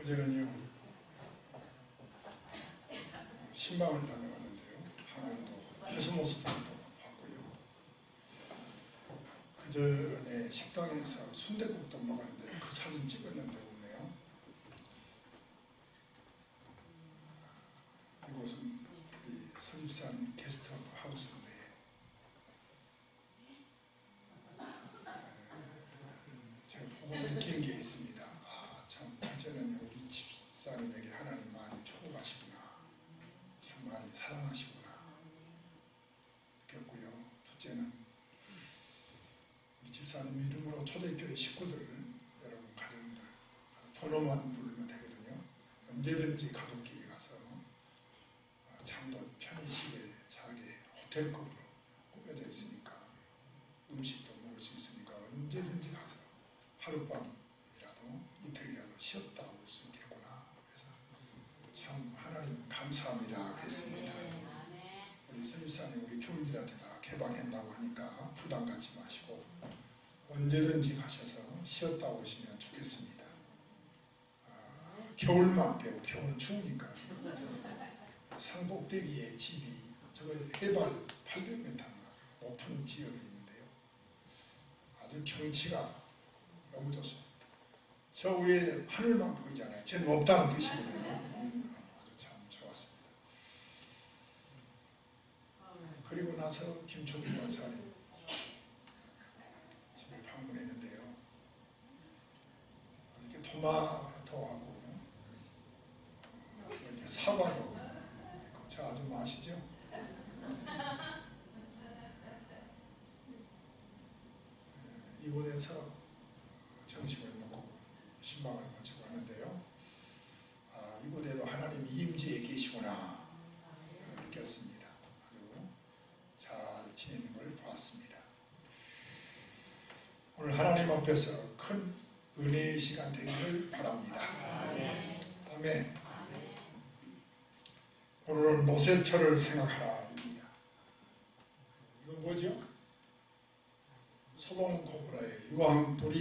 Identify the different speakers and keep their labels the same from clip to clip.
Speaker 1: 어제는요 신방을 다녀왔는데요. 하면도 코스모스도 봤고요. 그 전에 식당에서 순댓국도 먹었는데 그 사진 찍었는데 없네요. 이곳은 우리 서집산 게스트 하우스인데 제가 보고 느낀 게 있습니다. 참 첫째는 우리 집사님에게 하나님 많이 초고하시구나, 참 많이 사랑하시구나 느꼈고요. 둘째는 우리 집사님 이름으로 초대교회 식구들, 여러분 가정들 번호만 부르면 되거든요. 언제든지 가족끼리 가서 잠도 편의시게 자게 호텔급으로 꾸며져 있으니까 음식도 먹을 수 있으니까 언제든지 가서 하룻밤이라도 이틀이라도 쉬었다 올 수 있겠구나. 그래서 참 하나님 감사합니다 그랬습니다. 우리 서집사님 우리 교인들한테 다 개방한다고 하니까 부담 갖지 마시고 언제든지 가셔서 쉬었다 오시면 좋겠습니다. 겨울만 빼고 겨울은 추우니까 상복대기에 집이 저거 해발 800m 높은 지역이 있는데요. 아주 경치가 너무 좋습니다. 저 위에 하늘만 보이잖아요. 쟤는 없다는 뜻이거든요. 아주 참 좋았습니다. 그리고 나서 김초국 권사님 집에 방문했는데요. 이렇게 토마토하고 이렇게 사과도 저 아줌마 아시죠? 이곳에서 정식을 먹고 신방을 마치고 하는데요. 이곳에도 하나님이 임재에 계시구나 느꼈습니다. 아주 잘 지내는 걸 봤습니다. 오늘 하나님 앞에서 큰 은혜의 시간 되기를 바랍니다. 아멘. 오늘은 노새철을 생각하라 입니다. 이건 뭐죠? 소돔 고모라의 유황불이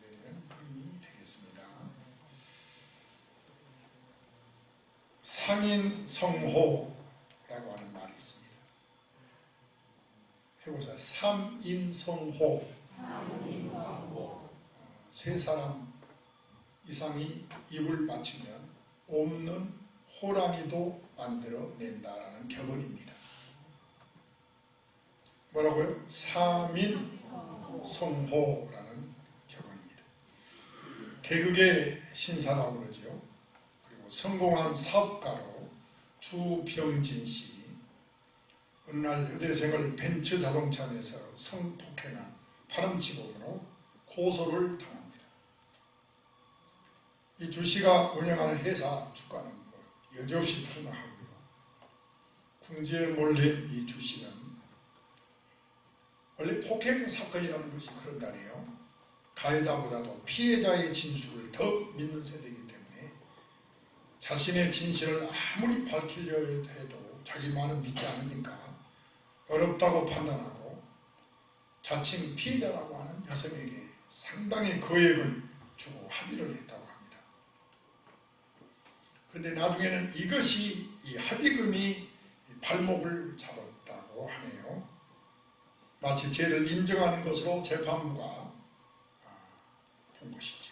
Speaker 1: 내리는 그림이 되겠습니다. 삼인성호라고 하는 말이 있습니다. 해보자. 삼인성호. 세 사람 이상이 입을 맞추면 없는 호랑이도 만들어낸다라는 격언입니다. 뭐라고요? 삼인성호라는 격언입니다. 개그의 신사라고 그러죠. 그리고 성공한 사업가로 주병진 씨, 어느 날 여대생을 벤츠 자동차 내서 성폭행한 파렴치범으로 고소를 당합니다. 이 주 씨가 운영하는 회사 주가는 여지없이 폭락하고요. 궁지에 몰린 이 주 씨는 원래 폭행 사건이라는 것이 그런다네요. 가해자보다도 피해자의 진술을 더 믿는 세대이기 때문에 자신의 진실을 아무리 밝히려 해도 자기만은 믿지 않으니까 어렵다고 판단하고 자칭 피해자라고 하는 여성에게 상당히 거액을 주고 합의를 했다고 합니다. 그런데 나중에는 이것이 이 합의금이 발목을 잡았다고 하네요. 마치 죄를 인정하는 것으로 재판부가 본 것이죠.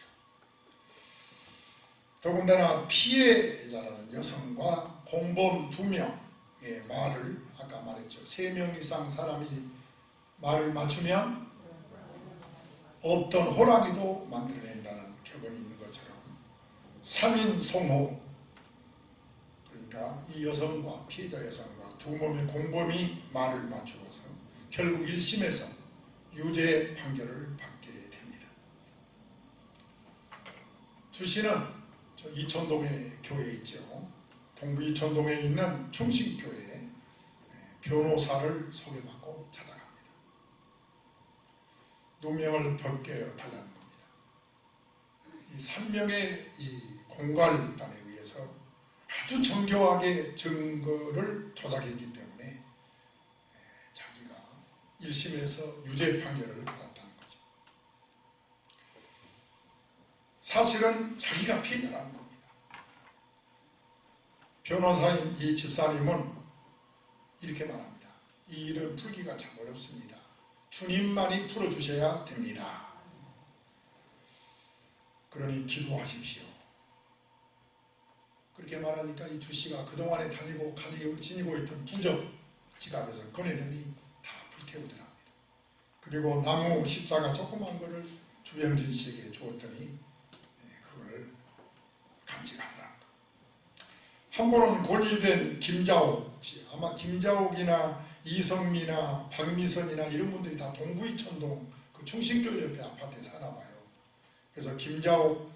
Speaker 1: 더군다나 피해자라는 여성과 공범 2명의 말을 아까 말했죠. 3명 이상 사람이 말을 맞추면 없던 호랑이도 만들어낸다는 격언이 있는 것처럼 삼인성호, 그러니까 이 여성과 피해자 여성과 2명의 공범이 말을 맞추어서 결국 1심에서 유죄 판결을 받게 됩니다. 주 씨는 저 이천동에 교회 있죠. 동부 이천동에 있는 충신교회에 변호사를 소개받고 찾아갑니다. 누명을 벗겨 달라는 겁니다. 이 3명의 이 공갈단에 의해서 아주 정교하게 증거를 조작했기 때문에 자기가 1심에서 유죄 판결을 받았다는 거죠. 사실은 자기가 피해자라는 겁니다. 변호사인 이 집사님은 이렇게 말합니다. 이 일은 풀기가 참 어렵습니다. 주님만이 풀어주셔야 됩니다. 그러니 기도하십시오. 그렇게 말하니까 이 주씨가 그동안에 다니고 가지고 지니고 있던 부적 지갑에서 꺼내더니 다 불태우더랍니다. 그리고 나무 십자가 조그만 거를 주병진 씨에게 주었더니 그걸 간직하더랍니다. 한 번은 권위된 김자옥 씨, 아마 김자옥이나 이성미나 박미선이나 이런 분들이 다 동부이천동 그 충신교 옆에 아파트에 사나 봐요. 그래서 김자옥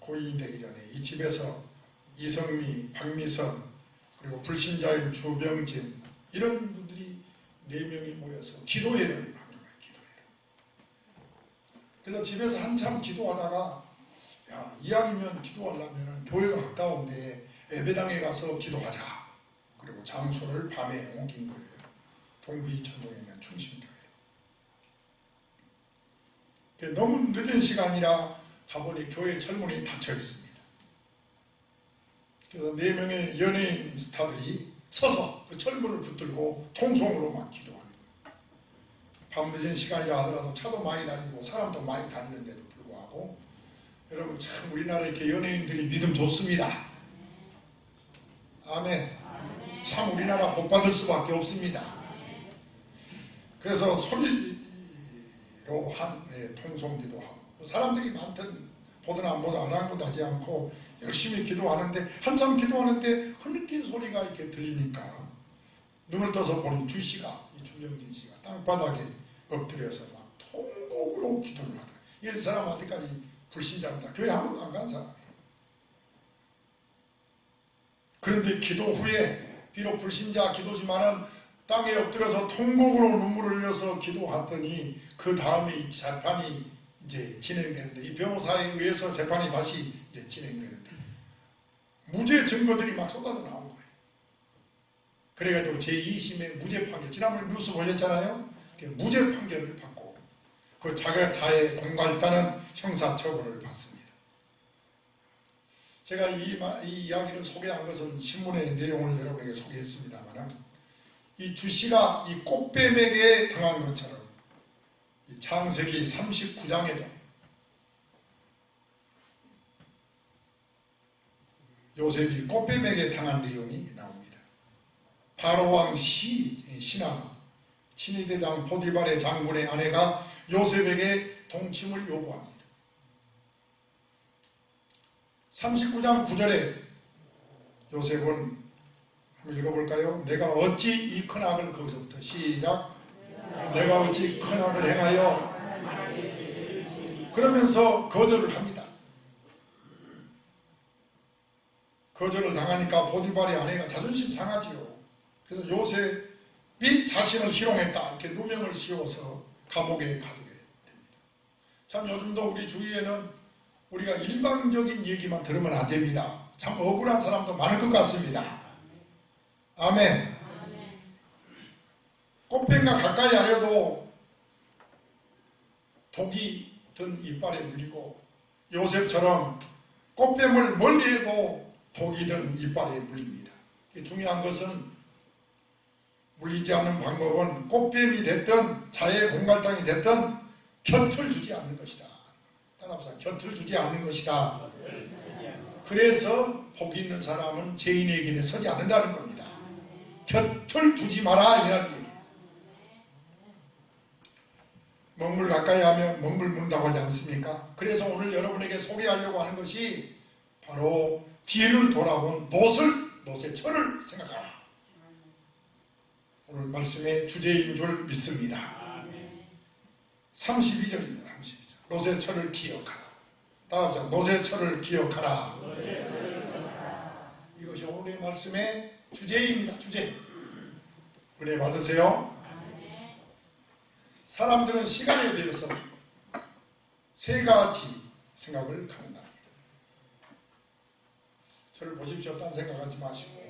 Speaker 1: 고인이 되기 전에 이 집에서 이성미, 박미선, 그리고 불신자인 주병진 이런 분들이 4명이 모여서 기도회를 하는 거예요. 기도회를. 그래서 집에서 한참 기도하다가 야, 이왕이면 기도하려면 교회가 가까운데 예배당에 가서 기도하자. 그리고 장소를 밤에 옮긴 거예요. 동부 이천동에 있는 충신교회. 너무 늦은 시간이라 가보니 교회 철문이 닫혀 있습니다. 그래서 4명의 연예인 스타들이 서서 그 철문을 붙들고 통성으로 막 기도하는 거예요. 밤늦은 시간이라 하더라도 차도 많이 다니고 사람도 많이 다니는데도 불구하고 여러분 참 우리나라 이렇게 연예인들이 믿음 좋습니다. 아멘. 참 우리나라 복받을 수밖에 없습니다. 그래서 소리로 한 통성기도 하고 사람들이 많든 보든 안 보든 안 하고 나지 않고 열심히 기도하는데 한참 기도하는데 흐느낀 소리가 이렇게 들리니까 눈을 떠서 보니 주씨가 이 주병진 씨가 땅바닥에 엎드려서 막 통곡으로 기도를 하더라고요. 이 사람 아직까지 불신자입니다. 교회 한 번도 안 간 사람이에요. 그런데 기도 후에 비록 불신자 기도지만은 땅에 엎드려서 통곡으로 눈물을 흘려서 기도했더니 그 다음에 이 재판이 이제 진행되는데 이 변호사에 의해서 재판이 다시 이제 진행되는데 무죄 증거들이 막 쏟아져 나온 거예요. 그래가지고 제2심의 무죄 판결, 지난번에 뉴스 보셨잖아요. 무죄 판결을 받고 그 자의 공갈단은 형사처벌을 받습니다. 제가 이 이야기를 소개한 것은 신문의 내용을 여러분에게 소개했습니다만 이 주씨가 이 꽃뱀에게 당한 것처럼 이 창세기 39장에도 요셉이 꽃뱀에게 당한 내용이 나옵니다. 바로왕 신하 친위대장 보디발의 장군의 아내가 요셉에게 동침을 요구합니다. 39장 9절에 요셉은 한번 읽어볼까요? 내가 어찌 이 큰 악을 거기서부터 시작 내가 어찌 큰 악을 행하여 그러면서 거절을 합니다. 거절을 당하니까 보디발의 아내가 자존심 상하지요. 그래서 요셉이 자신을 희롱했다 이렇게 누명을 씌워서 감옥에 가두게 됩니다. 참 요즘도 우리 주위에는 우리가 일방적인 얘기만 들으면 안 됩니다. 참 억울한 사람도 많을 것 같습니다. 아멘. 꽃뱀과 가까이 하여도 독이 든 이빨에 물리고 요셉처럼 꽃뱀을 멀리해도 독이 든 이빨에 물립니다. 중요한 것은 물리지 않는 방법은 꽃뱀이 됐든 자의 공갈당이 됐든 곁을 주지 않는 것이다. 따라합시다. 곁을 주지 않는 것이다. 그래서 복 있는 사람은 죄인의 길에 서지 않는다는 겁니다. 곁을 두지 마라 이라는 얘기예요. 먹물 가까이 하면 먹물 문다고 하지 않습니까? 그래서 오늘 여러분에게 소개하려고 하는 것이 바로 뒤를 돌아본 롯의 철을 생각하라. 오늘 말씀의 주제인 줄 믿습니다. 32절입니다. 32절. 롯의 철을 기억하라. 따라합시다. 롯의 철을 기억하라. 이것이 오늘의 말씀의 주제입니다. 주제. 은혜 받으세요. 사람들은 시간에 대해서 3가지 생각을 갖는다. 저를 보십시오. 딴 생각하지 마시고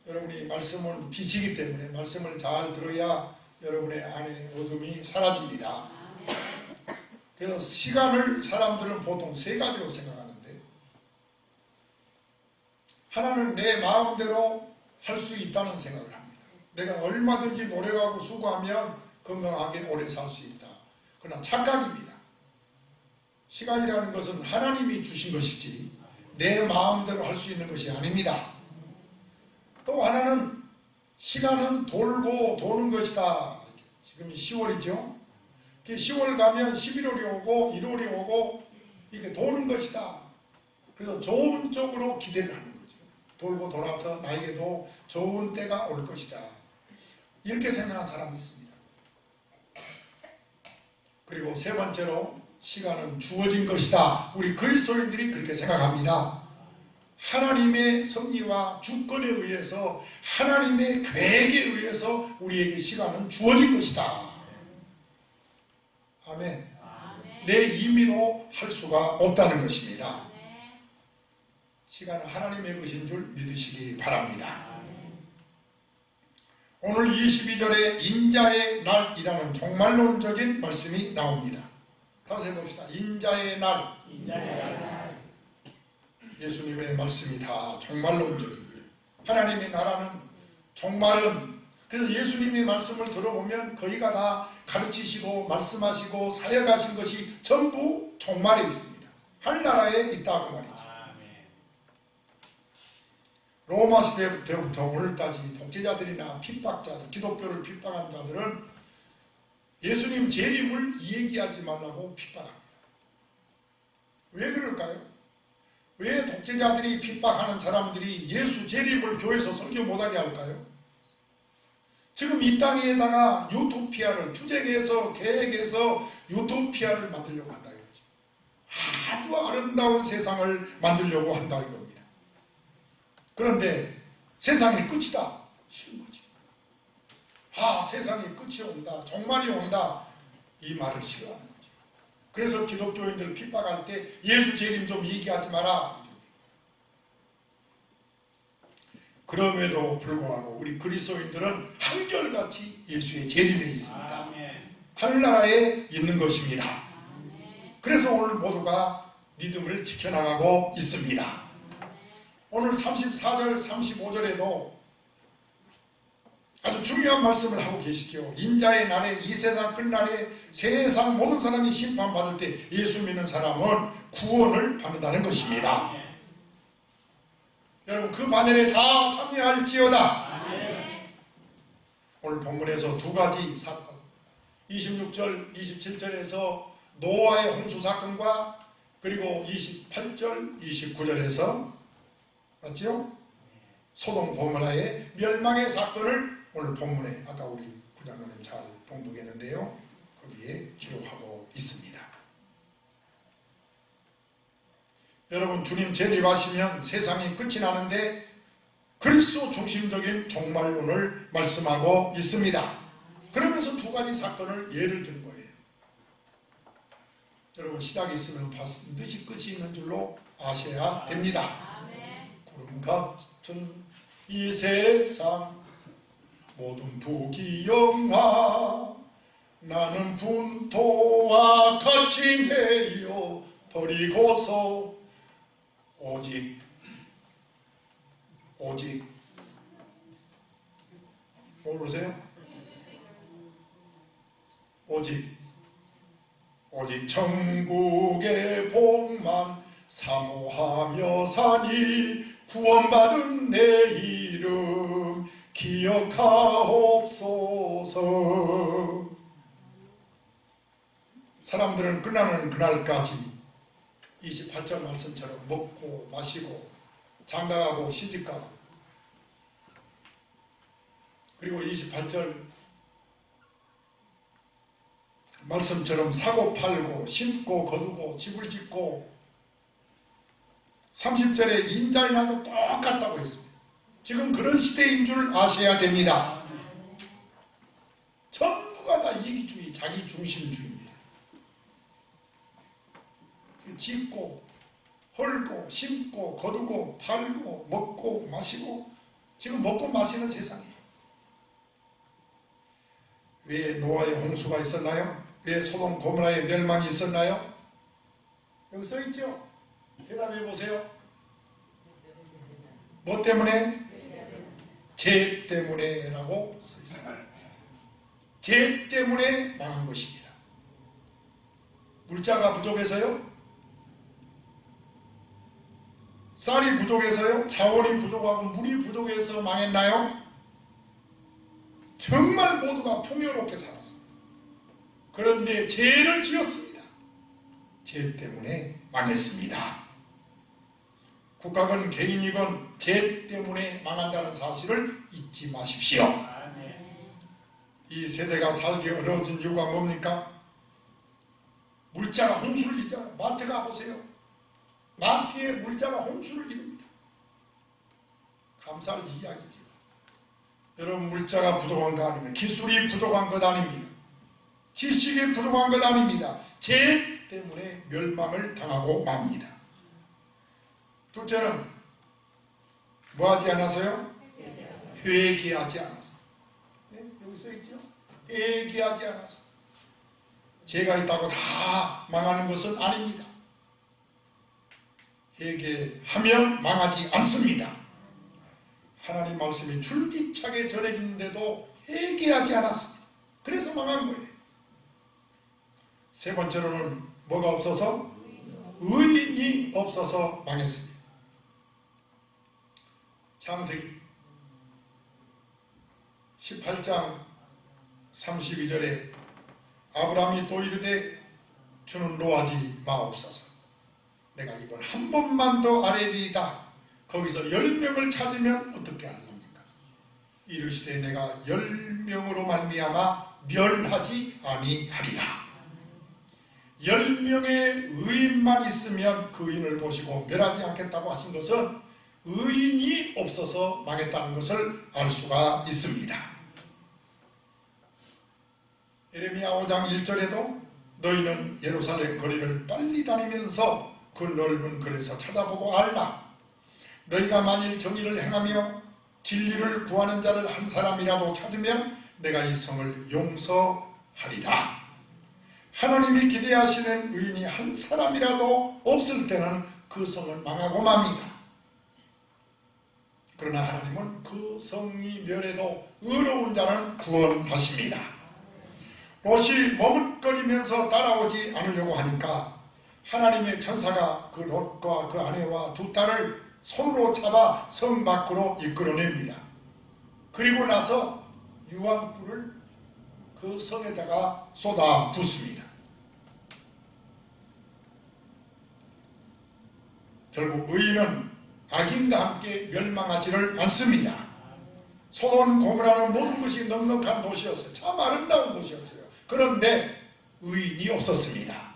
Speaker 1: 여러분이 말씀은 빛이기 때문에 말씀을 잘 들어야 여러분의 안에 어둠이 사라집니다. 그래서 시간을 사람들은 보통 세 가지로 생각하는데, 하나는 내 마음대로 할 수 있다는 생각을 합니다. 내가 얼마든지 노력하고 수고하면 건강하게 오래 살 수 있다. 그러나 착각입니다. 시간이라는 것은 하나님이 주신 것이지 내 마음대로 할 수 있는 것이 아닙니다. 또 하나는 시간은 돌고 도는 것이다. 지금이 10월이죠. 10월 가면 11월이 오고 1월이 오고 이렇게 도는 것이다. 그래서 좋은 쪽으로 기대를 하는 거죠. 돌고 돌아서 나에게도 좋은 때가 올 것이다. 이렇게 생각하는 사람이 있습니다. 그리고 세 번째로 시간은 주어진 것이다. 우리 그리스도인들이 그렇게 생각합니다. 하나님의 섭리와 주권에 의해서, 하나님의 계획에 의해서 우리에게 시간은 주어진 것이다. 아멘. 내 임의로 할 수가 없다는 것입니다. 시간은 하나님의 것인 줄 믿으시기 바랍니다. 오늘 22절에 인자의 날이라는 종말론적인 말씀이 나옵니다. 다시 해봅시다. 인자의 날. 예수님의 말씀이 다 종말론적입니다. 하나님의 나라는 종말은, 그래서 예수님의 말씀을 들어보면 거기가 다 가르치시고 말씀하시고 사역하신 것이 전부 종말에 있습니다. 하늘나라에 있다고 말이죠. 로마 시대부터 오늘까지 독재자들이나 핍박자들, 기독교를 핍박한 자들은 예수님 재림을 얘기하지 말라고 핍박합니다. 왜 그럴까요? 왜 독재자들이 핍박하는 사람들이 예수 재림을 교회에서 설교 못하게 할까요? 지금 이 땅에다가 유토피아를 투쟁해서 계획해서 유토피아를 만들려고 한다 이거죠. 아주 아름다운 세상을 만들려고 한다 이겁니다. 그런데 세상이 끝이다 싫은 거지. 세상이 끝이 온다, 종말이 온다, 이 말을 싫어하는 거죠. 그래서 기독교인들 핍박할 때 예수 재림 좀 얘기하지 마라. 그럼에도 불구하고 우리 그리스도인들은 한결같이 예수의 재림에 있습니다. 하늘나라에 있는 것입니다. 그래서 오늘 모두가 믿음을 지켜나가고 있습니다. 오늘 34절 35절에도 아주 중요한 말씀을 하고 계시죠. 인자의 날에, 이 세상 끝날에 세상 모든 사람이 심판받을 때 예수 믿는 사람은 구원을 받는다는 것입니다. 여러분 그 반열에 다 참여할지어다. 오늘 본문에서 두 가지 사건, 26절 27절에서 노아의 홍수 사건과 그리고 28절 29절에서 맞죠? 소돔 고모라의 멸망의 사건을 오늘 본문에 아까 우리 부장님 잘 봉독했는데요, 거기에 기록하고 있습니다. 여러분 주님 재림하시면 세상이 끝이 나는데 그리스도 중심적인 종말론을 말씀하고 있습니다. 그러면서 두 가지 사건을 예를 든 거예요. 여러분 시작이 있으면 반드시 끝이 있는 줄로 아셔야 됩니다. 구름 같은 이 세상 모든 부귀영화 나는 분토와 같이 내어 버리고서 오직 모르세요? 오직 천국의 복만 사모하며 사니 구원받은 내 이름 기억하옵소서. 사람들은 끝나는 그날까지 28절 말씀처럼 먹고 마시고 장가가고 시집가고, 그리고 28절 말씀처럼 사고 팔고 심고 거두고 집을 짓고, 30절에 인자의 날도 똑같다고 했습니다. 지금 그런 시대인 줄 아셔야 됩니다. 전부가 다 이기주의, 자기중심주의입니다. 짓고 헐고 심고 거두고 팔고 먹고 마시고, 지금 먹고 마시는 세상이에요. 왜 노아의 홍수가 있었나요? 왜 소돔 고모라의 멸망이 있었나요? 여기 써있죠? 대답해 보세요. 뭐 때문에? 죄 때문에 라고 써있어요. 죄 때문에 망한 것입니다. 물자가 부족해서요? 쌀이 부족해서요? 자원이 부족하고 물이 부족해서 망했나요? 정말 모두가 풍요롭게 살았습니다. 그런데 죄를 지었습니다. 죄 때문에 망했습니다. 국가건 개인이건 죄 때문에 망한다는 사실을 잊지 마십시오. 이 세대가 살기 어려워진 이유가 뭡니까? 물자가 홍수를 이루잖아요. 마트 가보세요. 마트에 물자가 홍수를 이룹니다. 감사할 이야기죠. 여러분, 물자가 부족한 거 아닙니다. 기술이 부족한 것 아닙니다. 지식이 부족한 것 아닙니다. 죄 때문에 멸망을 당하고 맙니다. 둘째는 뭐 하지 않았어요? 회개하지 않았어요. 네? 여기 써있죠? 회개하지 않았어요. 죄가 있다고 다 망하는 것은 아닙니다. 회개하면 망하지 않습니다. 하나님 말씀이 줄기차게 전해지는데도 회개하지 않았습니다. 그래서 망한 거예요. 세 번째로는 뭐가 없어서? 의인이 없어서 망했습니다. 창세기 18장 32절에 아브라함이 또 이르되 주는 노하지 마옵소서. 내가 이번 한 번만 더 아뢰리이다. 거기서 10명을 찾으면 어떻게 하렵니까? 이르시되 내가 10명으로 말미암아 멸하지 아니하리라. 10명의 의인만 있으면 그 의인을 보시고 멸하지 않겠다고 하신 것은 의인이 없어서 망했다는 것을 알 수가 있습니다. 예레미야 5장 1절에도 너희는 예루살렘 거리를 빨리 다니면서 그 넓은 거리에서 찾아보고 알라. 너희가 만일 정의를 행하며 진리를 구하는 자를 한 사람이라도 찾으면 내가 이 성을 용서하리라. 하나님이 기대하시는 의인이 한 사람이라도 없을 때는 그 성은 망하고 맙니다. 그러나 하나님은 그 성이 멸해도 의로운 자는 구원하십니다. 롯이 머뭇거리면서 따라오지 않으려고 하니까 하나님의 천사가 그 롯과 그 아내와 두 딸을 손으로 잡아 성 밖으로 이끌어냅니다. 그리고 나서 유황불을 그 성에다가 쏟아 붓습니다. 결국 의인은 악인과 함께 멸망하지를 않습니다. 소돔 고모라는 모든 것이 넉넉한 도시였어요. 참 아름다운 도시였어요. 그런데 의인이 없었습니다.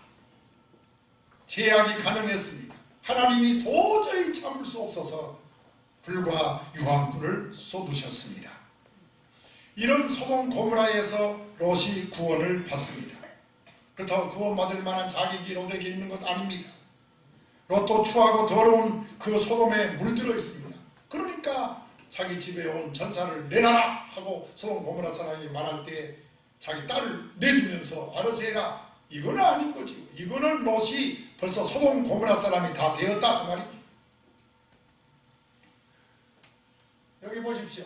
Speaker 1: 죄악이 가능했습니다. 하나님이 도저히 참을 수 없어서 불과 유황불을 쏟으셨습니다. 이런 소돔 고모라에서 롯이 구원을 받습니다. 그렇다고 구원받을 만한 자격이 롯에게 있는 것 아닙니다. 롯도 추하고 더러운 그 소돔에 물들어 있습니다. 그러니까 자기 집에 온 전사를 내놔라 하고 소돔 고모라 사람이 말할 때 자기 딸을 내주면서 알아서 해라. 이거는 아닌 거지. 이거는 롯이 벌써 소돔 고모라 사람이 다 되었다 그 말입니다. 여기 보십시오.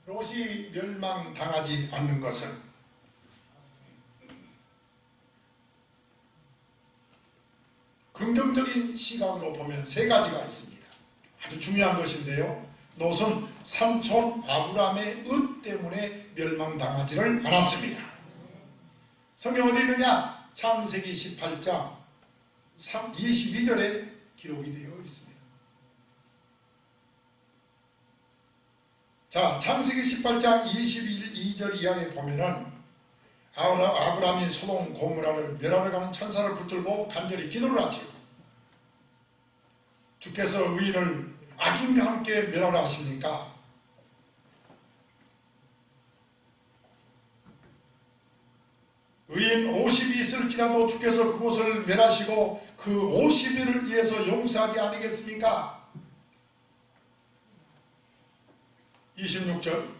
Speaker 1: 롯이 멸망당하지 않는 것은 긍정적인 시각으로 보면 세 가지가 있습니다. 아주 중요한 것인데요. 롯은 삼촌 아브라함의 의 때문에 멸망당하지를 않았습니다. 성경 어디 있느냐? 창세기 18장 22절에 기록이 되어 있습니다. 자, 창세기 18장 22절 이하에 보면은 아브라함이 소돔 고모라를 멸하러 가는 천사를 붙들고 간절히 기도를 하죠. 주께서 의인을 악인과 함께 멸하라 하시니까 의인 50이 있을지라도 주께서 그곳을 멸하시고 그 50인을 위해서 용서하지 아니겠습니까? 26절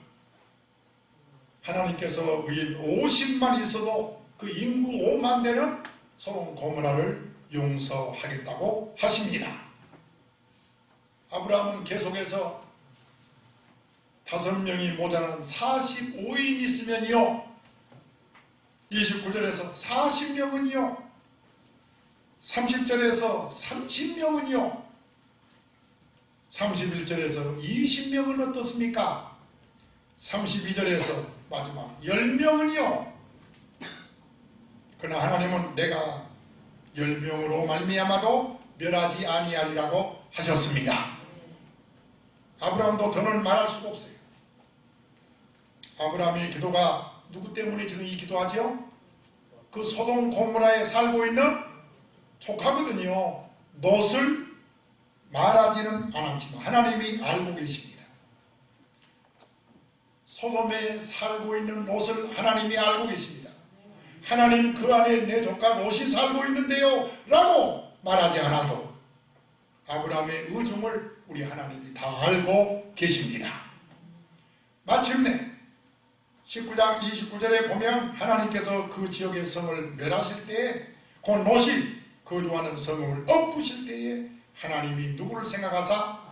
Speaker 1: 하나님께서 의인 50만 있어도 그 인구 5만 대는 소돔 고모라를 용서하겠다고 하십니다. 아브라함은 계속해서 5명이 모자란 45인 있으면요, 29절에서 40명은요, 30절에서 30명은요, 31절에서 20명은 어떻습니까? 32절에서 마지막 10명은요. 그러나 하나님은 내가 10명으로 말미암아도 멸하지 아니하리라고 하셨습니다. 아브라함도 더는 말할 수가 없어요. 아브라함의 기도가 누구 때문에 지금 이 기도하죠? 그 소돔 고모라에 살고 있는 족하거든요. 롯을 말하지는 않았지만 하나님이 알고 계십니다. 소돔에 살고 있는 롯을 하나님이 알고 계십니다. 하나님, 그 안에 내 조카 롯이 살고 있는데요 라고 말하지 않아도 아브라함의 의중을 우리 하나님이 다 알고 계십니다. 마침내 19장 29절에 보면 하나님께서 그 지역의 성을 멸하실 때에 그 롯이 거주하는 성을 엎으실 때에 하나님이 누구를 생각하사?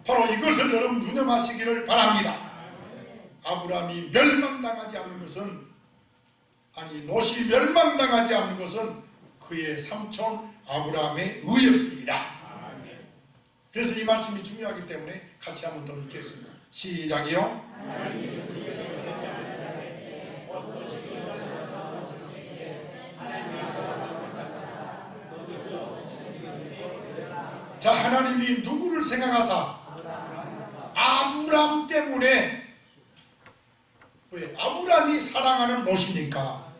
Speaker 1: 바로 이것을 여러분 유념하시기를 바랍니다. 아브라함이 멸망당하지 않는 것은, 아니 롯이 멸망당하지 않는 것은 그의 삼촌 아브라함의 의였습니다. 그래서 이 말씀이 중요하기 때문에 같이 한번 더 읽겠습니다. 시작이요. 자, 하나님이 누구를 생각하사? 아브라함 때문에. 왜? 아브라함이 사랑하는 롯이니까.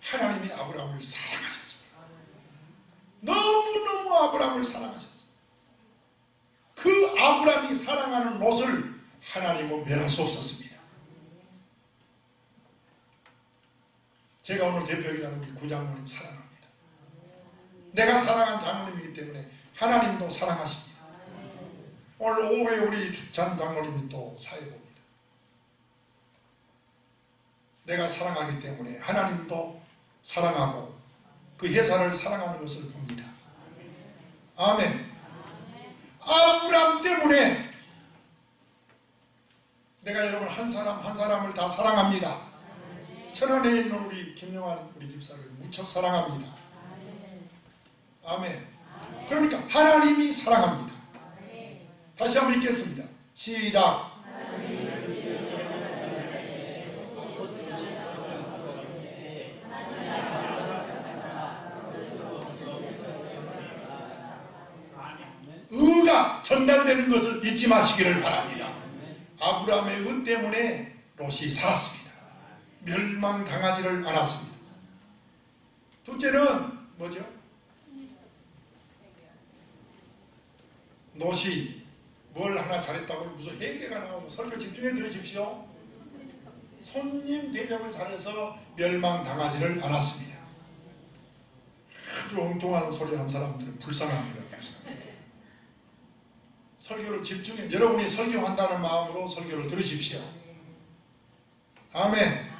Speaker 1: 하나님이 아브라함을 사랑하셨습니다. 너무너무 아브라함을 사랑하셨습니다. 그 아브라함이 사랑하는 롯을 하나님은 멸할 수 없었습니다. 제가 오늘 대표이라는 우리 구장로님 사랑합니다. 내가 사랑한 장로님이기 때문에 하나님도 사랑하십니다. 오늘 오후에 우리 전 장로님이 또 사회 봅니다. 내가 사랑하기 때문에 하나님도 사랑하고 그 회사를 사랑하는 것을 봅니다. 아멘. 아브라함 때문에 내가 여러분 한 사람 한 사람을 다 사랑합니다. 천안에 있는 우리 김영환 우리 집사를 무척 사랑합니다. 아멘. 그러니까 하나님이 사랑합니다. 다시 한번 읽겠습니다. 시작. 의가 전달되는 것을 잊지 마시기를 바랍니다. 아브라함의 의 때문에 롯이 살았습니다. 멸망당하지를 않았습니다. 둘째는 뭐죠? 롯이 뭘 하나 잘했다고 무슨 회개가 나오고 설교 집중해 들으십시오. 손님 대접을 잘해서 멸망당하지를 않았습니다. 아주 엉뚱한 소리 한 사람들은 불쌍합니다. 설교를 집중해, 여러분이 설교한다는 마음으로 설교를 들으십시오. 아멘.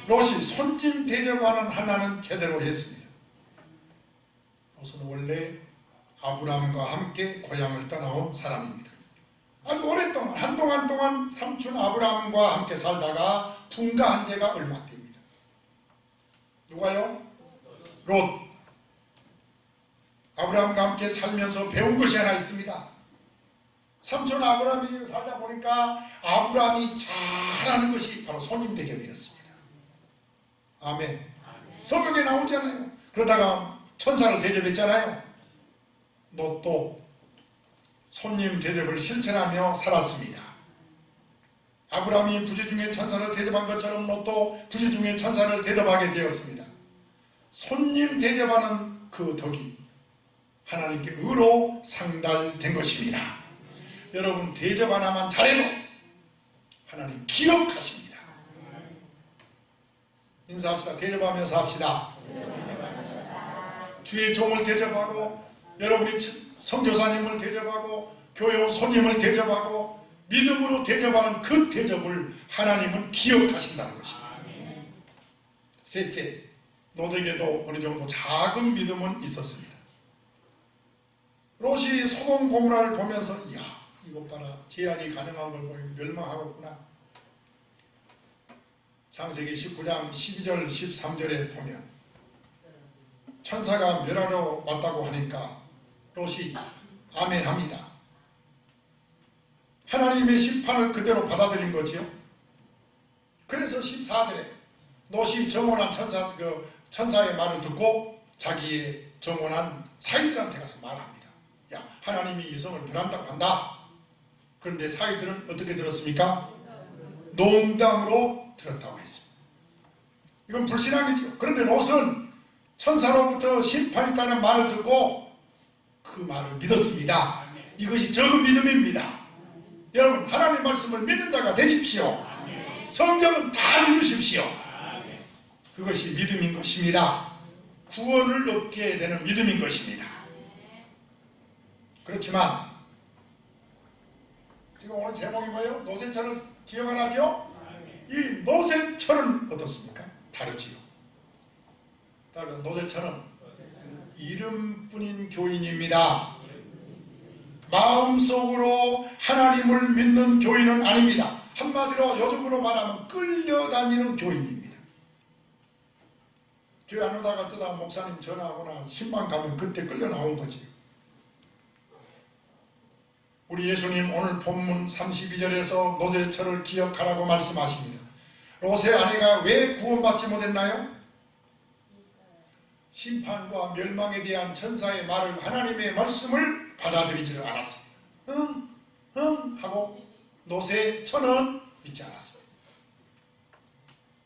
Speaker 1: 롯이 손님 대접하는 하나는 제대로 했습니다. 롯은 원래 아브라함과 함께 고향을 떠나온 사람입니다. 아주 오랫동안 한동안 동안 삼촌 아브라함과 함께 살다가 분가한 지가 얼마 안 됩니다. 누가요? 롯. 아브라함과 함께 살면서 배운 것이 하나 있습니다. 삼촌 아브라함이 살다 보니까 아브라함이 잘하는 것이 바로 손님 대접이었습니다. 아멘. 성경에 나오잖아요. 그러다가 천사를 대접했잖아요. 롯도 손님 대접을 실천하며 살았습니다. 아브라함이 부지 중에 천사를 대접한 것처럼 롯도 부지 중에 천사를 대접하게 되었습니다. 손님 대접하는 그 덕이 하나님께 의로 상달된 것입니다. 여러분 대접 하나만 잘해도 하나님 기억하십니다. 인사합시다. 대접하면서 합시다. 주의 종을 대접하고 여러분이 선교사님을 대접하고 교회 온 손님을 대접하고 믿음으로 대접하는 그 대접을 하나님은 기억하신다는 것입니다. 셋째, 롯에게도 어느 정도 작은 믿음은 있었습니다. 롯이 소돔 고모라를 보면서 이야, 이것 봐라, 제약이 가능한 걸 보니 멸망하겠구나. 창세기 19장 12절 13절에 보면 천사가 멸하러 왔다고 하니까 롯이 아멘합니다. 하나님의 심판을 그대로 받아들인 거지요. 그래서 14절에 롯이 정원한 천사의 말을 듣고 자기의 정원한 사이들한테 가서 말합니다. 야, 하나님이 이성을 멸한다고 한다. 그런데 사이들은 어떻게 들었습니까? 농담으로 들었다고 했습니다. 이건 불신앙이죠. 그런데 롯은 천사로부터 심판이 있다는 말을 듣고 그 말을 믿었습니다. 이것이 적은 믿음입니다. 여러분, 하나님 말씀을 믿는 자가 되십시오. 성경은 다 믿으십시오. 그것이 믿음인 것입니다. 구원을 얻게 되는 믿음인 것입니다. 그렇지만 지금 오늘 제목이 뭐예요? 노새철을 기억하나죠? 이 노새철은 어떻습니까? 다르지요. 다른 노새철은 이름뿐인 교인입니다. 마음속으로 하나님을 믿는 교인은 아닙니다. 한마디로 요즘으로 말하면 끌려다니는 교인입니다. 교회 안 오다가 뜨다 목사님 전화하거나 신방 가면 그때 끌려 나온 거지. 우리 예수님 오늘 본문 32절에서 노새철을 기억하라고 말씀하십니다. 롯의 아내가 왜 구원받지 못했나요? 심판과 멸망에 대한 천사의 말을, 하나님의 말씀을 받아들이지를 않았습니다. 응 하고 노새철은 믿지 않았습니다.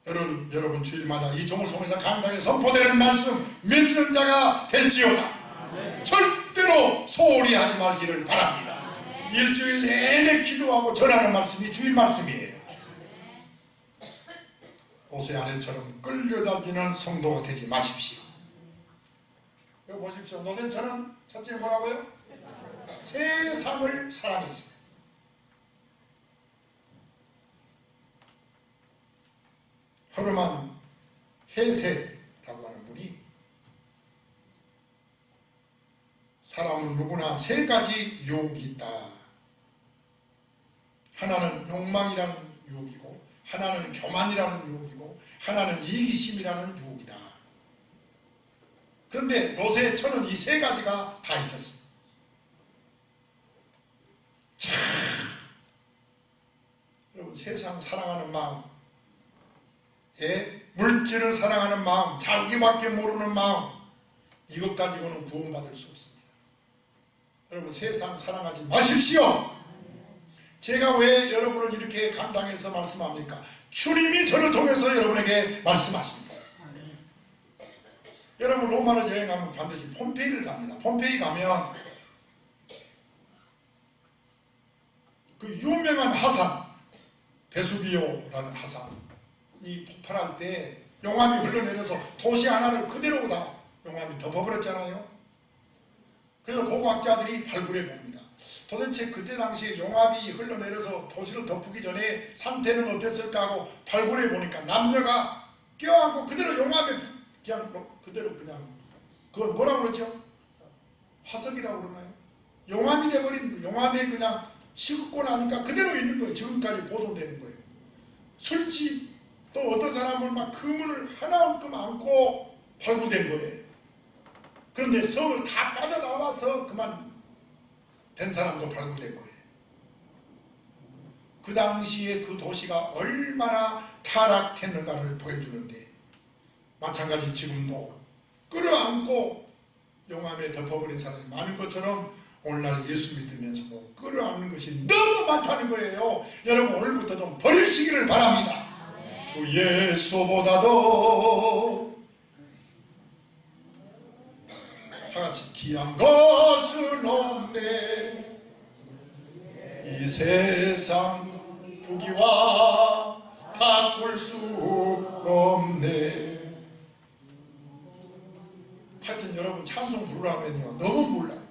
Speaker 1: 여러분 주일마다 이 종을 통해서 강당에 선포되는 말씀 믿는 자가 될지어다. 절대로 소홀히 하지 말기를 바랍니다. 일주일 내내 기도하고 전하는 말씀이 주일 말씀이에요. 롯의 아내처럼 끌려다니는 성도가 되지 마십시오. 여기 보십시오. 노새철은 첫째 뭐라고요? 세상을 사랑했습니다. 허름한 헤세라고 하는 분이 사람은 누구나 세 가지 유혹이 있다. 하나는 욕망이라는 유혹이고, 하나는 교만이라는 유혹이고, 하나는 이기심이라는 유혹이다. 그런데 롯의 처는 이 세 가지가 다 있었습니다. 참, 여러분, 세상 사랑하는 마음, 물질을 사랑하는 마음, 자기밖에 모르는 마음, 이것 가지고는 구원받을 수 없습니다. 여러분, 세상 사랑하지 마십시오. 제가 왜 여러분을 이렇게 감당해서 말씀합니까? 주님이 저를 통해서 여러분에게 말씀하십니다. 여러분, 로마를 여행하면 반드시 폼페이를 갑니다. 폼페이 가면 그 유명한 화산, 베수비오라는 화산이 폭발할 때 용암이 흘러내려서 도시 하나를 그대로 다 용암이 덮어버렸잖아요. 그래서 고고학자들이 발굴해 봅니다. 도대체 그때 당시에 용암이 흘러내려서 도시를 덮기 전에 상태는 어땠을까 하고 발굴해 보니까 남녀가 껴안고 그대로 용암에 그대로 그걸 뭐라고 그러죠? 화석이라고 그러나요? 용암이 돼버린, 용암에 그냥 식고 나니까 그대로 있는 거예요. 지금까지 보존되는 거예요. 술집, 또 어떤 사람은 막 그물을 하나만큼 안고 발굴된 거예요. 그런데 성을 다 빠져나와서 그만 된 사람도 발굴된 거예요. 그 당시에 그 도시가 얼마나 타락했는가를 보여주는데, 마찬가지 지금도 끌어안고 용암에 덮어버린 사람이 많은 것처럼 오늘날 예수 믿으면서도 끌어안는 것이 너무 많다는 거예요. 여러분, 오늘부터 좀 버리시기를 바랍니다. 주 예수보다도 다같이 귀한 것은 없네. 이 세상 부귀와 바꿀 수 없네. 하여튼 여러분, 찬송 부르라면요 너무 몰라요.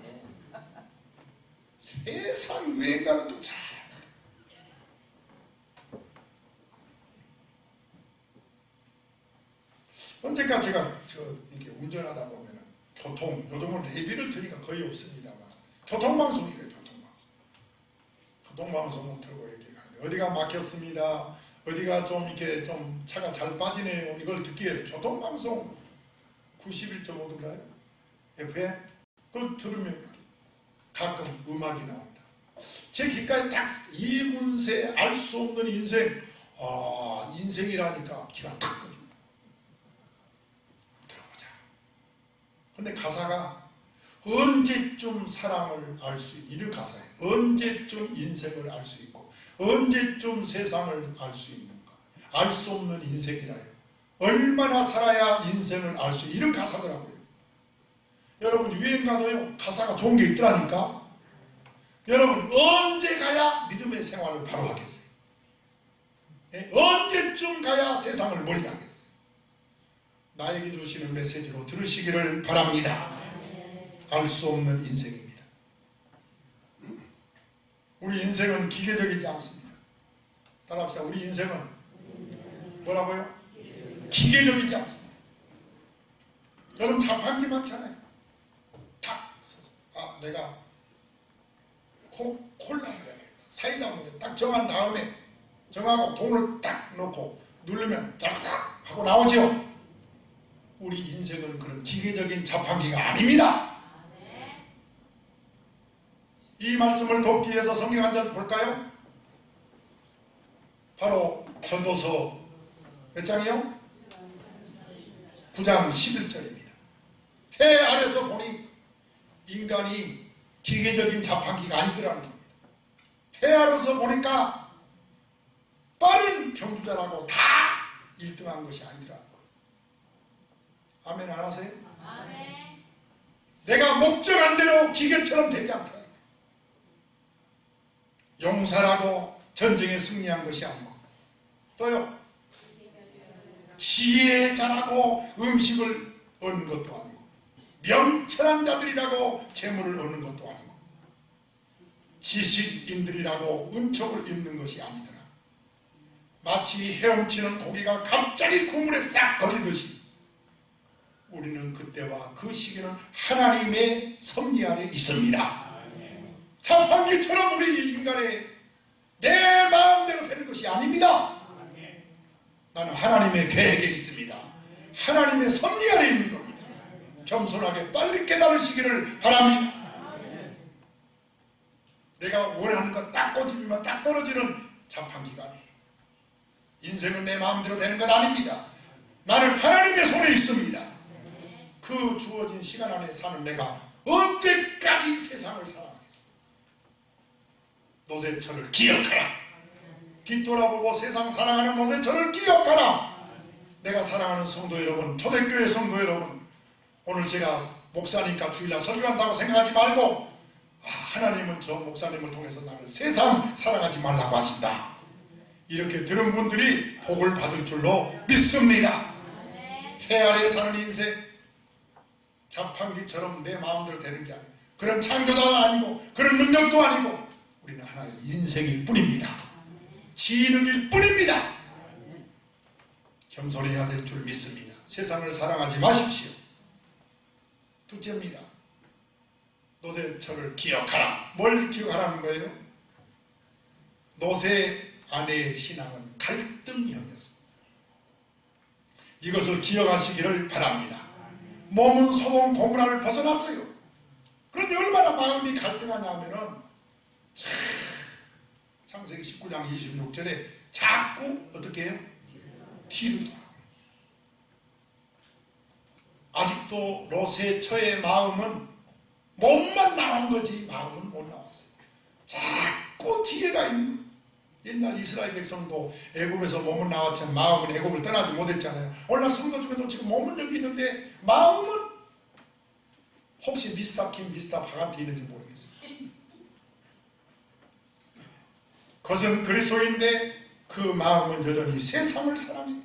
Speaker 1: 세상 유행가는 또 잘, 그러니까 제가 이렇게 운전하다 보면은 요즘은 레비를 드니까 거의 없습니다만 교통방송이에요. 교통방송은 틀고 이렇게 가는데 어디가 막혔습니다. 어디가 좀 이렇게 좀 차가 잘 빠지네요. 이걸 듣기 위해서 교통방송 91.5인가요? FM? 그걸 들으면 가끔 음악이 나옵니다. 제 귓가에 딱 이문세 알 수 없는 인생, 인생이라니까 귀가 탁 꺼집니다. 들어보자. 근데 가사가 언제쯤 사랑을 알 수 있는 이런 가사예요. 언제쯤 인생을 알 수 있고 언제쯤 세상을 알 수 있는가. 알 수 없는 인생이라요. 얼마나 살아야 인생을 알 수 이런 가사더라고요. 여러분 유행가도요 가사가 좋은 게 있더라니까. 여러분 언제 가야 믿음의 생활을 바로 하겠어요? 언제쯤 가야 세상을 멀리 하겠어요? 나에게 주시는 메시지로 들으시기를 바랍니다. 알 수 없는 인생입니다. 우리 인생은 기계적이지 않습니다. 따라합시다. 우리 인생은 뭐라고요? 기계적이지 않습니다. 여러분 자판기 많잖아요. 탁 내가 콜라를 해야겠다. 사이다 먹으면 딱 정한 다음에 정하고 돈을 딱 넣고 누르면 딱딱 하고 나오죠. 우리 인생은 그런 기계적인 자판기가 아닙니다. 이 말씀을 돕기 위해서 성경 한 장 볼까요? 바로 전도서 몇 장이요? 9장 11절입니다. 해 아래서 보니 인간이 기계적인 자판기가 아니더라는 겁니다. 해 아래서 보니까 빠른 경주자라고 다 1등한 것이 아니더라는 겁니다. 아멘 안 하세요? 아멘. 내가 목적한 대로 기계처럼 되지 않다. 용사라고 전쟁에 승리한 것이 아니고 또요 지혜 잘하고 음식을 얻는 것도 아니고 명철한 자들이라고 재물을 얻는 것도 아니고 지식인들이라고 은총을 입는 것이 아니더라. 마치 헤엄치는 고기가 갑자기 그물에 싹 걸리듯이 우리는 그때와 그 시기는 하나님의 섭리 아래 있습니다. 자판기처럼 우리 인간의 내 마음대로 되는 것이 아닙니다. 나는 하나님의 계획에 있습니다. 하나님의 섭리 아래 있는 겁니다. 겸손하게 빨리 깨달으시기를 바랍니다. 내가 원하는 것 딱 꽂히면 딱 떨어지는 자판기가 아니에요. 인생은 내 마음대로 되는 것 아닙니다. 나는 하나님의 손에 있습니다. 그 주어진 시간 안에 사는 내가 언제까지 세상을 살아가겠어? 노대처를 기억하라. 뒤돌아보고 세상 사랑하는 노대처를 기억하라. 내가 사랑하는 성도 여러분, 초대교회 성도 여러분, 오늘 제가 목사니까 주일날 설교한다고 생각하지 말고 하나님은 저 목사님을 통해서 나를 세상 사랑하지 말라고 하신다. 이렇게 들은 분들이 복을 받을 줄로 믿습니다. 해 아래 사는 인생 자판기처럼 내 마음대로 되는 게 아니고 그런 창조자도 아니고 그런 능력도 아니고 우리는 하나의 인생일 뿐입니다. 지능일 뿐입니다. 겸손해야 될 줄 믿습니다. 세상을 사랑하지 마십시오. 둘째입니다. 노새처를 기억하라. 뭘 기억하라는 거예요? 노새 아내의 신앙은 갈등형이었습니다. 이것을 기억하시기를 바랍니다. 몸은 소돔 고모라를 벗어났어요. 그런데 얼마나 마음이 갈등하냐 하면은 창세기 19장 26절에 자꾸 어떻게 해요? 뒤를 돌아. 아직도 롯의 처의 마음은 몸만 나온 거지 마음은 못 나왔어요. 자꾸 뒤에가 있는 거예요. 옛날 이스라엘 백성도 애굽에서 몸은 나왔지만 마음은 애굽을 떠나지 못했잖아요. 오늘날 성도 중에도 지금 몸은 여기 있는데 마음은 혹시 미스터 킴, 미스터 박한테 있는지 모르겠어요. 그것은 그리스도인데 그 마음은 여전히 세상을 사랑해요.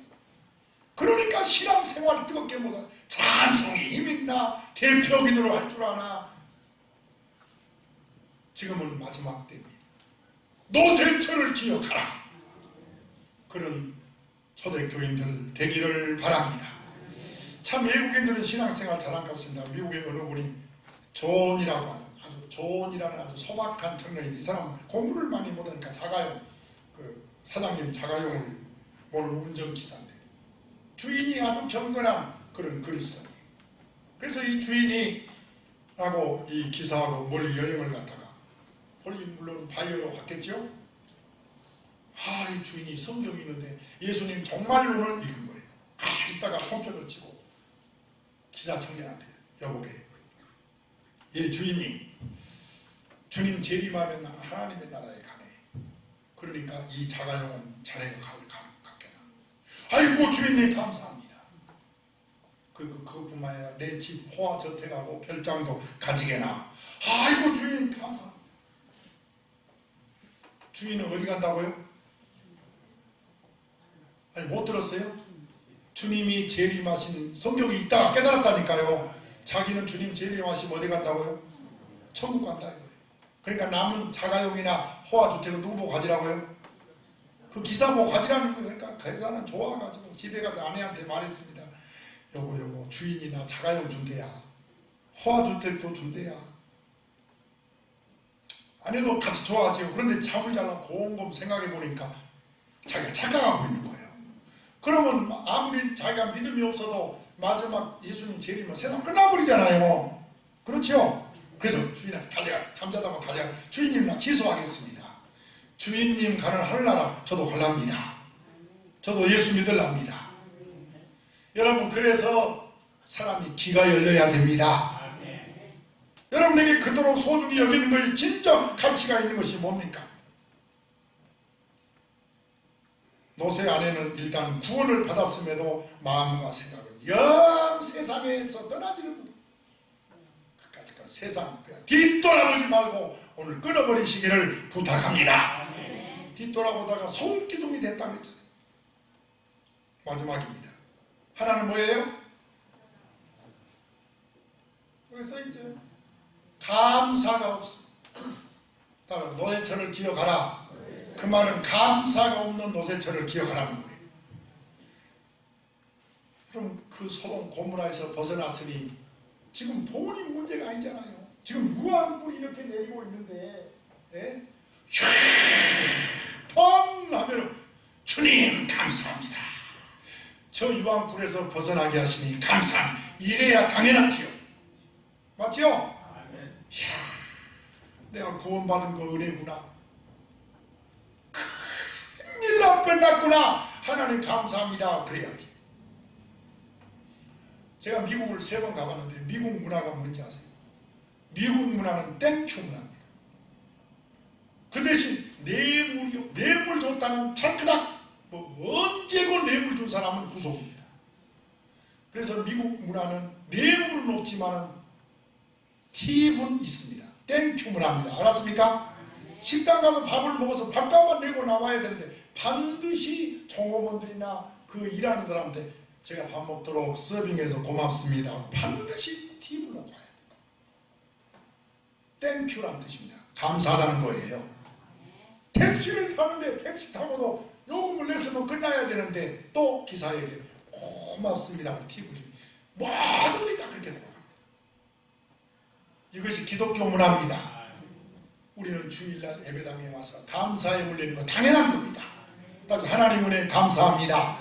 Speaker 1: 그러니까 신앙생활을 뜨겁게 못하 찬송이 힘있나 대표기도를 할 줄 아나. 지금은 마지막 때입니다. 노새처를 기억하라. 그런 초대교인들 되기를 바랍니다. 참 외국인들은 신앙생활 잘한 것 같습니다. 미국의 어느 분이 존이라고 하는 존이라는 아주 소박한 청년인데 이 사람 공부를 많이 못하니까 자가용 사장님 자가용을 모는 운전기사인데 주인이 아주 경건한 그런 그리스도인이에요. 그래서 이 주인이 하고 이 기사하고 멀리 여행을 갔다가 물론 바이어로 갔겠죠. 이 주인이 성경이 있는데 예수님 정말로는 읽은 거예요. 이따가 손뼉을 치고 기사 청년한테 여보게 주인이 주님 재림하면 하나님의 나라에 가네. 그러니까 이 자가용은 자네가 갖게나. 아이고 주인님 감사합니다. 그리고 그것뿐만 아니라 내 집 호화 저택하고 별장도 가지게나. 아이고 주인 감사합니다. 주인은 어디 간다고요? 아니 못 들었어요? 주님이 재림하신 성경이 있다가 깨달았다니까요. 자기는 주님 재림하시면 어디 간다고요? 천국 간다 이거예요. 그러니까 남은 자가용이나 호화주택은 누구 보고 가지라고요? 그 기사 보고 가지라는 거예요. 그러니까 그 기사는 좋아가지고 집에 가서 아내한테 말했습니다. 여보 주인이나 자가용 준대야. 호화주택도 준대야. 아내도 같이 좋아하지요. 그런데 잠을 자려고 곰곰 생각해보니까 자기가 착각하고 있는 거예요. 그러면 아무리 자기가 믿음이 없어도 마지막 예수님 재림은 세상 끝나버리잖아요. 그렇죠? 그래서 주인한테 달려가 잠자다가 달려가 주인님 나 취소하겠습니다. 주인님 가는 하늘나라 저도 갈랍니다. 저도 예수 믿으랍니다. 여러분 그래서 사람이 귀가 열려야 됩니다. 여러분에게 그토록 소중히 여기는 것이 진짜 가치가 있는 것이 뭡니까? 노새 아내는 일단 구원을 받았음에도 마음과 생각은 영 세상에서 떠나지를 못해. 그까짓 세상 뒤돌아보지 말고 오늘 끊어버리시기를 부탁합니다. 뒤돌아보다가 손기둥이 됐다고 했잖아요. 마지막입니다. 하나는 뭐예요? 여기 써있죠. 감사가 없어. 노새철을 기억하라. 그 말은 감사가 없는 노새철을 기억하라는 거예요. 그럼 그 소돔 고모라에서 벗어났으니 지금 돈이 문제가 아니잖아요. 지금 유황불이 이렇게 내리고 있는데 펑 하면 주님 감사합니다. 저 유황불에서 벗어나게 하시니 감사합니다. 이래야 당연하지요. 맞지요? 이야, 내가 구원받은 거 은혜구나. 큰일 날 뻔났구나. 하나님 감사합니다. 그래야지. 제가 미국을 3번 가봤는데 미국 문화가 뭔지 아세요? 미국 문화는 땡큐 문화입니다. 그 대신 뇌물이요. 뇌물 줬다는 찰크닥 언제고 뇌물 준 사람은 구속입니다. 그래서 미국 문화는 뇌물은 없지만 팁은 있습니다. 땡큐 문화입니다. 알았습니까? 식당 가서 밥을 먹어서 밥값만 내고 나와야 되는데 반드시 종업원들이나 그 일하는 사람한테 제가 밥 먹도록 서빙해서 고맙습니다. 반드시 팁을 넣어야 돼요. 땡큐라는 뜻입니다. 감사하다는 거예요. 택시를 타는데 택시 타고도 요금을 냈으면 끝나야 되는데 또 기사에게 고맙습니다. 팁을 주니 모두 다 그렇게 됩니다. 이것이 기독교 문화입니다. 우리는 주일날 예배당에 와서 감사의 올리는 거 당연한 겁니다. 따라서 하나님 은혜 감사합니다.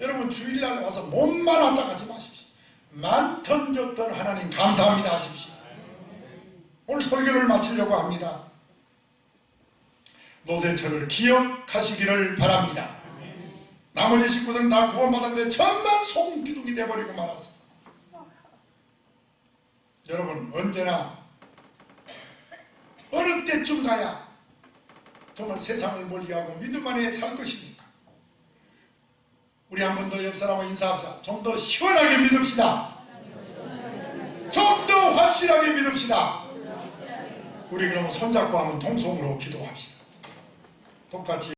Speaker 1: 여러분 주일날 와서 몸만 왔다 가지 마십시오. 많던 적던 하나님 감사합니다 하십시오. 오늘 설교를 마치려고 합니다. 노새철을 기억하시기를 바랍니다. 나머지 식구들은 다 구원받았는데 전만 송기둥이 돼버리고 말았습니다. 여러분 언제나 어느 때쯤 가야 정말 세상을 멀리하고 믿음 안에 살 것입니까? 우리 한 번 더 옆 사람과 인사합시다. 좀 더 시원하게 믿읍시다. 좀 더 확실하게 믿읍시다. 우리 그러면 손잡고 한번 동성으로 기도합시다. 똑같이